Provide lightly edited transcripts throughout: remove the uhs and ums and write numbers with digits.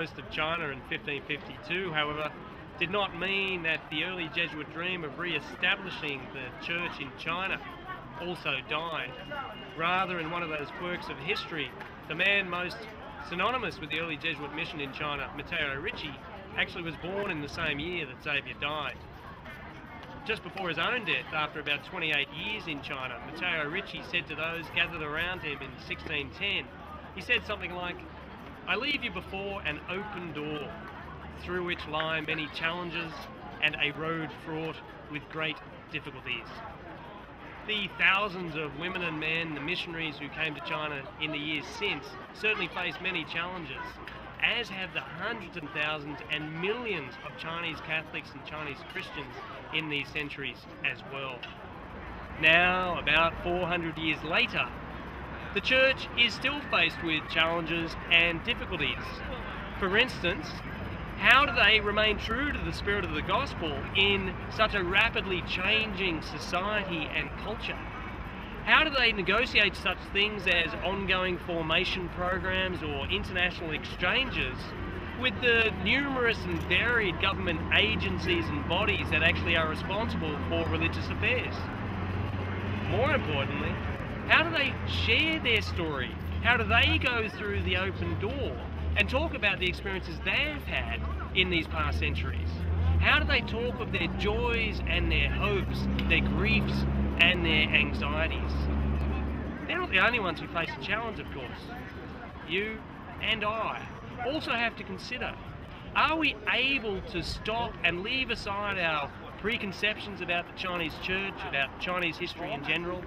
Coast of China in 1552, however, did not mean that the early Jesuit dream of re-establishing the church in China also died. Rather, in one of those quirks of history, the man most synonymous with the early Jesuit mission in China, Matteo Ricci, actually was born in the same year that Xavier died. Just before his own death, after about 28 years in China, Matteo Ricci said to those gathered around him in 1610, he said something like, "I leave you before an open door, through which lie many challenges and a road fraught with great difficulties." The thousands of women and men, the missionaries who came to China in the years since, certainly faced many challenges, as have the hundreds and thousands and millions of Chinese Catholics and Chinese Christians in these centuries as well. Now, about 400 years later, the Church is still faced with challenges and difficulties. For instance, how do they remain true to the spirit of the gospel in such a rapidly changing society and culture? How do they negotiate such things as ongoing formation programs or international exchanges with the numerous and varied government agencies and bodies that actually are responsible for religious affairs? More importantly, how do they share their story? How do they go through the open door and talk about the experiences they've had in these past centuries? How do they talk of their joys and their hopes, their griefs and their anxieties? They're not the only ones who face a challenge, of course. You and I also have to consider, are we able to stop and leave aside our preconceptions about the Chinese church, about Chinese history in general,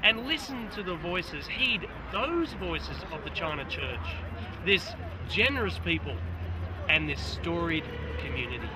and listen to the voices, heed those voices of the China Church, this generous people and this storied community?